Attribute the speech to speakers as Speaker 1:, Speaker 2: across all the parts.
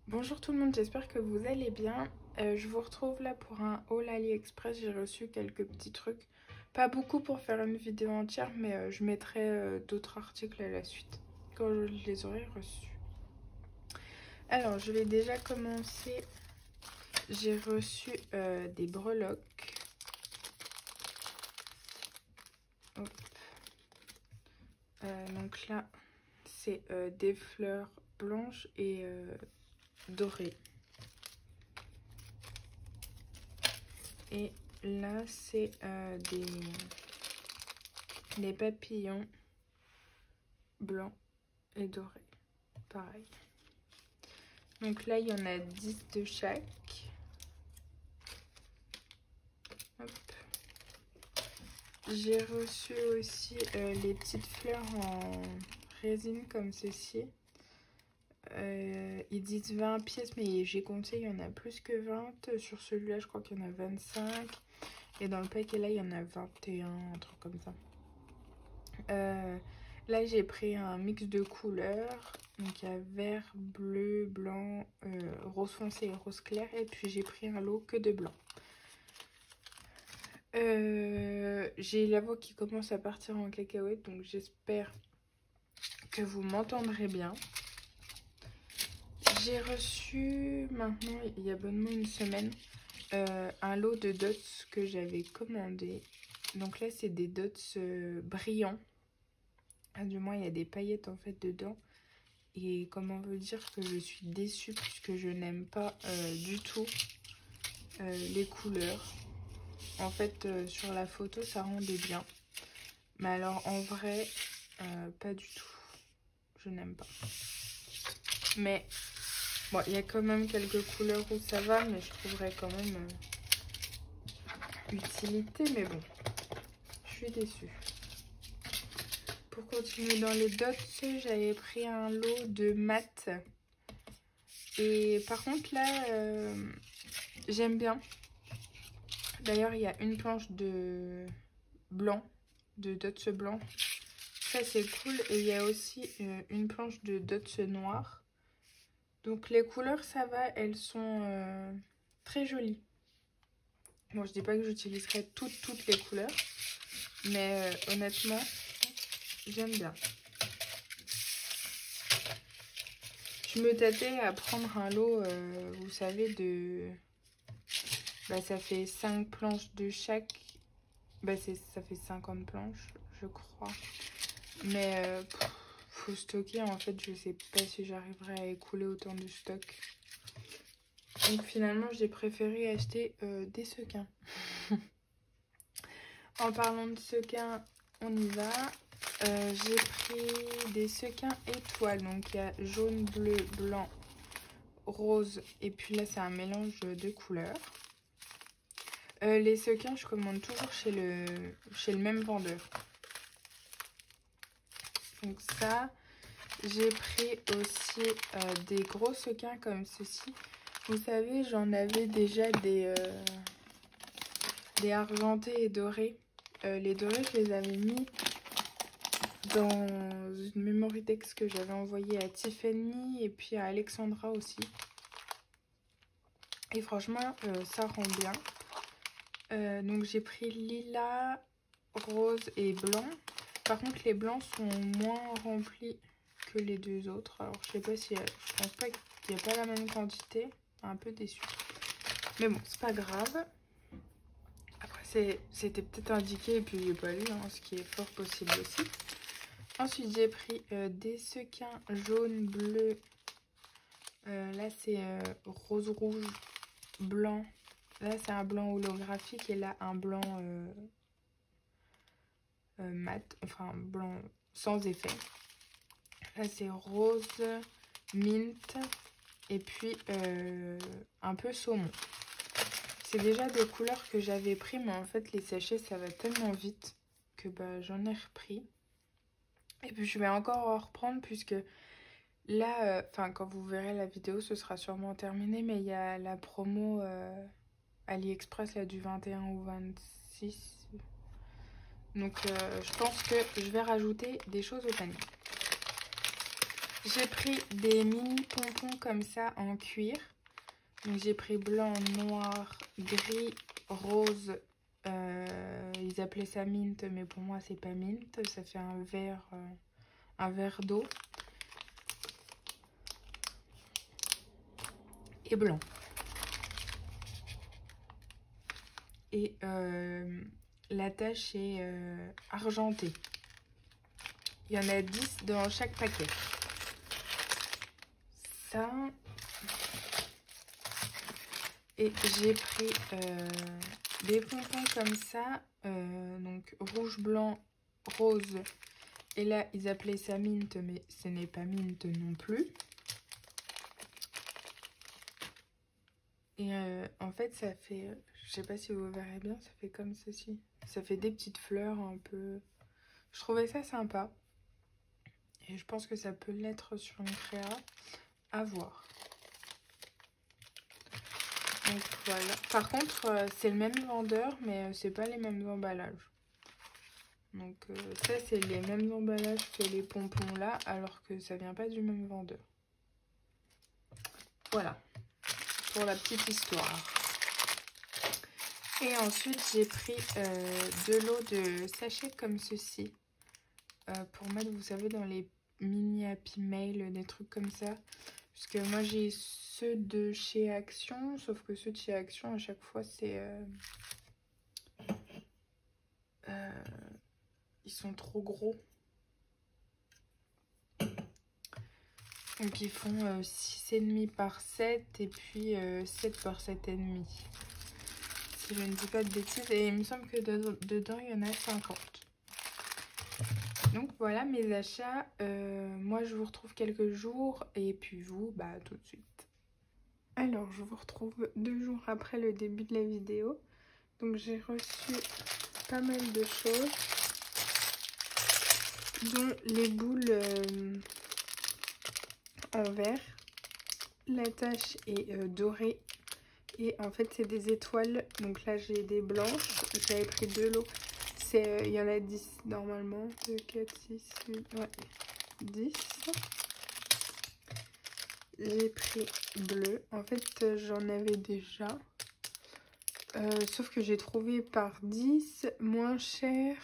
Speaker 1: Bonjour tout le monde, j'espère que vous allez bien. Je vous retrouve là pour un haul AliExpress. J'ai reçu quelques petits trucs. Pas beaucoup pour faire une vidéo entière, mais je mettrai d'autres articles à la suite quand je les aurai reçus. Alors, je vais déjà commencer. J'ai reçu des breloques. Hop. Donc là, c'est des fleurs blanches et dorées. Et là, c'est des papillons blancs et dorés. Pareil. Donc là, il y en a 10 de chaque. J'ai reçu aussi les petites fleurs en résine comme ceci. Ils disent 20 pièces, mais j'ai compté, il y en a plus que 20. Sur celui-là, je crois qu'il y en a 25. Et dans le paquet, là, il y en a 21, un truc comme ça. Là, j'ai pris un mix de couleurs. Donc, il y a vert, bleu, blanc, rose foncé et rose clair. Et puis, j'ai pris un lot que de blanc. J'ai la voix qui commence à partir en cacahuète. Donc, j'espère que vous m'entendrez bien. J'ai reçu, maintenant, il y a bonnement une semaine, un lot de dots que j'avais commandé. Donc là, c'est des dots brillants. Du moins, il y a des paillettes en fait dedans. Et comment veut dire que je suis déçue puisque je n'aime pas du tout les couleurs. En fait, sur la photo, ça rendait bien. Mais alors, en vrai, pas du tout. Je n'aime pas. Mais, bon, il y a quand même quelques couleurs où ça va, mais je trouverais quand même utilité. Mais bon, je suis déçue. Pour continuer dans les dots, j'avais pris un lot de mat. Et par contre, là, j'aime bien. D'ailleurs, il y a une planche de blanc, de dots blanc. Ça, c'est cool. Et il y a aussi une planche de dots noir. Donc, les couleurs, ça va. Elles sont très jolies. Bon, je dis pas que j'utiliserai toutes les couleurs. Mais honnêtement, j'aime bien. Je me tâtais à prendre un lot, vous savez, de... Bah, ça fait 5 planches de chaque. Bah, ça fait 50 planches, je crois. Mais faut stocker. En fait, je sais pas si j'arriverai à écouler autant de stock. Donc finalement, j'ai préféré acheter des sequins. En parlant de sequins, on y va. J'ai pris des sequins étoiles. Donc il y a jaune, bleu, blanc, rose. Et puis là, c'est un mélange de couleurs. Les sequins, je commande toujours chez le même vendeur. Donc ça, j'ai pris aussi des gros sequins comme ceci. Vous savez, j'en avais déjà des argentés et dorés. Les dorés, je les avais mis dans une memory text que j'avais envoyée à Tiffany et puis à Alexandra aussi. Et franchement, ça rend bien. Donc j'ai pris lilas, rose et blanc. Par contre, les blancs sont moins remplis que les deux autres. Alors, je sais pas si... je pense pas qu'il n'y a pas la même quantité. Un peu déçue. Mais bon, c'est pas grave. Après, c'était peut-être indiqué et puis j'ai pas lu, hein, ce qui est fort possible aussi. Ensuite, j'ai pris des sequins jaune, bleu. Là, c'est rose, rouge, blanc. Là, c'est un blanc holographique et là, un blanc mat. Enfin, blanc sans effet. Là, c'est rose, mint et puis un peu saumon. C'est déjà des couleurs que j'avais pris, mais en fait, les sachets, ça va tellement vite que bah, j'en ai repris. Et puis, je vais encore en reprendre puisque là, quand vous verrez la vidéo, ce sera sûrement terminé, mais il y a la promo AliExpress là, du 21 au 26. Donc, je pense que je vais rajouter des choses au panier. J'ai pris des mini pompons comme ça en cuir. Donc j'ai pris blanc, noir, gris, rose. Ils appelaient ça mint, mais pour moi c'est pas mint. Ça fait un verre d'eau. Et blanc. Et la tache est argentée. Il y en a 10 dans chaque paquet. Ça. Et j'ai pris des pompons comme ça. Donc rouge, blanc, rose. Et là, ils appelaient ça mint, mais ce n'est pas mint non plus. Et en fait, ça fait... je sais pas si vous verrez bien, ça fait comme ceci. Ça fait des petites fleurs un peu... Je trouvais ça sympa. Et je pense que ça peut l'être sur une créa. À voir. Donc voilà. Par contre, c'est le même vendeur, mais c'est pas les mêmes emballages. Donc ça, c'est les mêmes emballages que les pompons là, alors que ça vient pas du même vendeur. Voilà. Pour la petite histoire. Et ensuite, j'ai pris de l'eau de sachet comme ceci. Pour mettre, vous savez, dans les mini Happy Mail, des trucs comme ça. Parce que moi, j'ai ceux de chez Action. Sauf que ceux de chez Action, à chaque fois, c'est... ils sont trop gros. Donc, ils font 6,5 par 7 et puis 7 par 7,5. Si je ne dis pas de bêtises. Et il me semble que dedans, il y en a 50. Donc, voilà mes achats. Moi, je vous retrouve quelques jours. Et puis vous, bah, tout de suite. Alors, je vous retrouve 2 jours après le début de la vidéo. Donc, j'ai reçu pas mal de choses. Dont les boules en verre. La tache est dorée. Et en fait, c'est des étoiles. Donc là, j'ai des blanches. J'avais pris de l'eau. Il y en a 10 normalement. 2, 4, 6, 8, ouais. 10. J'ai pris bleu. En fait, j'en avais déjà. Sauf que j'ai trouvé par 10 moins cher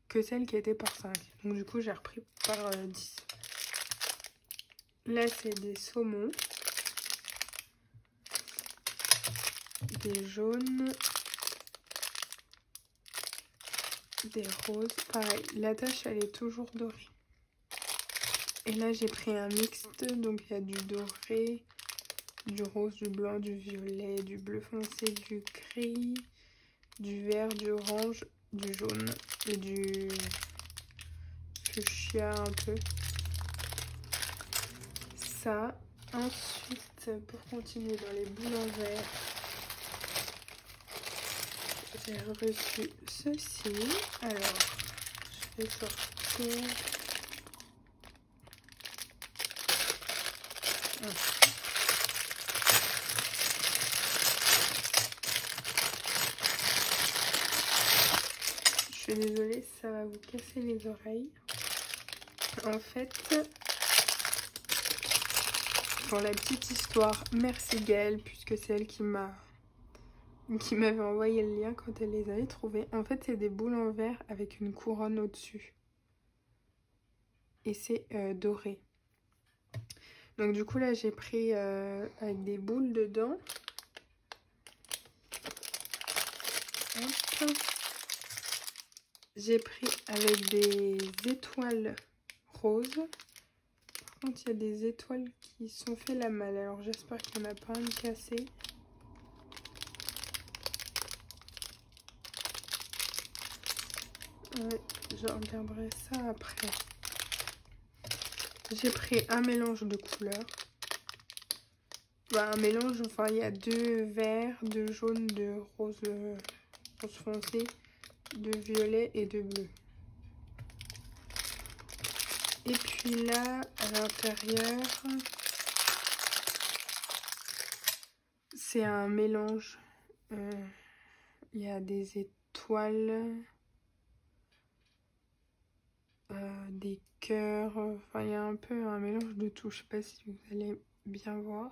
Speaker 1: que celle qui était par 5. Donc du coup, j'ai repris par 10. Là, c'est des saumons. Des jaunes. Des roses. Pareil, la tache, elle est toujours dorée. Et là, j'ai pris un mixte. Donc, il y a du doré, du rose, du blanc, du violet, du bleu foncé, du gris, du vert, du orange, du jaune et du fuchsia un peu. Ça. Ensuite, pour continuer dans les boules en verre, j'ai reçu ceci. Alors, je vais sortir. Je suis désolée, ça va vous casser les oreilles. En fait, pour la petite histoire, merci Gaëlle, puisque c'est elle qui m'avait envoyé le lien quand elle les avait trouvés. En fait, c'est des boules en verre avec une couronne au-dessus. Et c'est doré. Donc du coup, là, j'ai pris avec des boules dedans. J'ai pris avec des étoiles roses. Par contre, il y a des étoiles qui sont fait la malle. Alors, j'espère qu'il n'y en a pas une cassée. Ouais, je regarderai ça après. J'ai pris un mélange de couleurs. Bah, un mélange, enfin, il y a 2 verts, 2 jaunes, 2 rose foncé, 2 violet et 2 bleus. Et puis là, à l'intérieur, c'est un mélange. Il y a des étoiles. des cœurs. Enfin, il y a un peu un mélange de tout. Je sais pas si vous allez bien voir.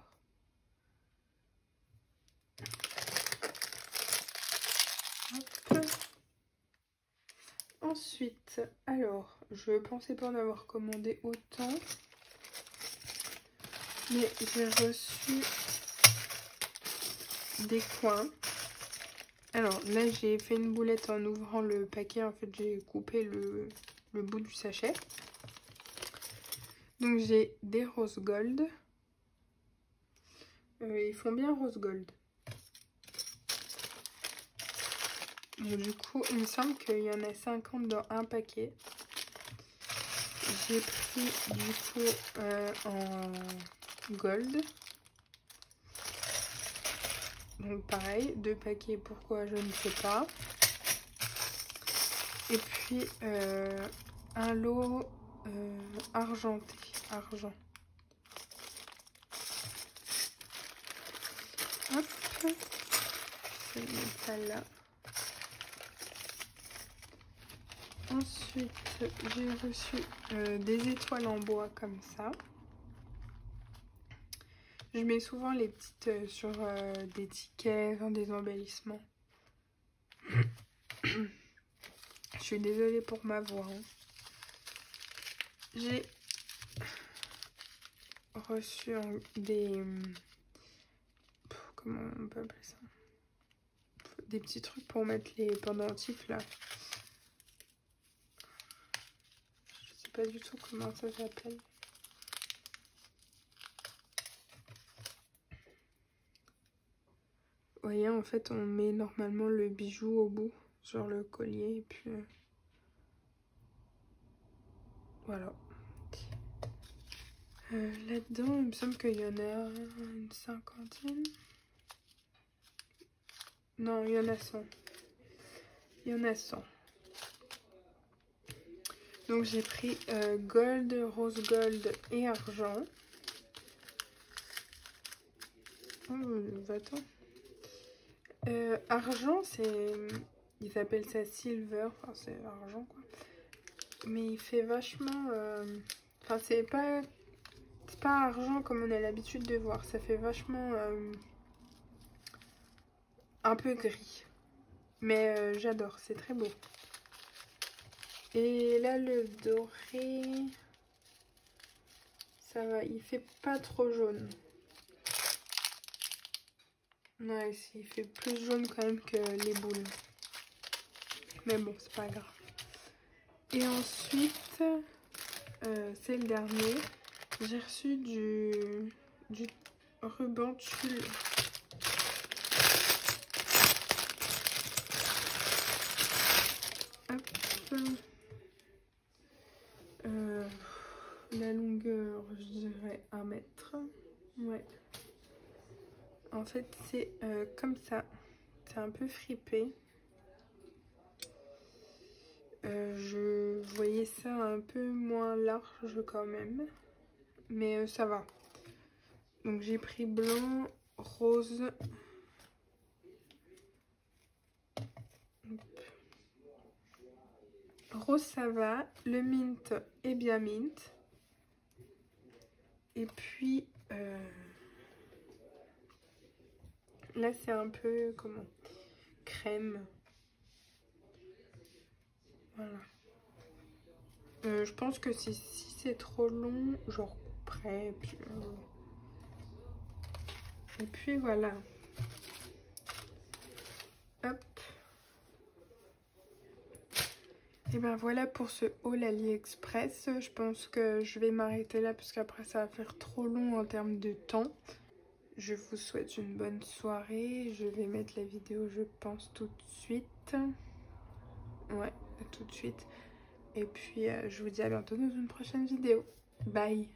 Speaker 1: Hop. Ensuite, alors, je pensais pas en avoir commandé autant. Mais j'ai reçu des coins. Alors là, j'ai fait une boulette en ouvrant le paquet. En fait, j'ai coupé le bout du sachet. Donc j'ai des rose gold. Ils font bien rose gold. Donc, du coup, il me semble qu'il y en a 50 dans un paquet. J'ai pris du coup en gold. Donc pareil, 2 paquets, pourquoi je ne sais pas. Et puis un lot argenté, argent. Hop, je vais mettre ça là. Ensuite, j'ai reçu des étoiles en bois comme ça. Je mets souvent les petites sur des tickets, enfin, des embellissements. Je suis désolée pour ma voix. Hein. J'ai reçu des... Comment on peut appeler ça? Des petits trucs pour mettre les pendentifs là. Je sais pas du tout comment ça s'appelle. Vous voyez, en fait, on met normalement le bijou au bout sur le collier et puis voilà. Là-dedans, il me semble qu'il y en a une cinquantaine. Non, il y en a 100. Il y en a 100. Donc j'ai pris gold, rose gold et argent. Oh, va-t'en. Argent, c'est... Ils appellent ça silver, enfin c'est argent quoi. Mais il fait vachement... Enfin c'est pas argent comme on a l'habitude de voir. Ça fait vachement... un peu gris. Mais j'adore, c'est très beau. Et là le doré... Ça va, il fait pas trop jaune. Non, il fait plus jaune quand même que les boules. Mais bon, c'est pas grave. Et ensuite, c'est le dernier. J'ai reçu du ruban tulle. Hop. La longueur, je dirais 1 mètre. Ouais. En fait, c'est comme ça. C'est un peu fripé. Je voyais ça un peu moins large quand même. Mais ça va. Donc j'ai pris blanc, rose. Rose ça va. Le mint est bien mint. Et puis là c'est un peu comment crème. Voilà. Je pense que si c'est trop long, je recouperai. Et puis voilà. Hop. Et ben voilà pour ce haul AliExpress. Je pense que je vais m'arrêter là parce qu'après ça va faire trop long en termes de temps. Je vous souhaite une bonne soirée. Je vais mettre la vidéo, je pense, tout de suite. Ouais, tout de suite. Et puis je vous dis à bientôt dans une prochaine vidéo. Bye!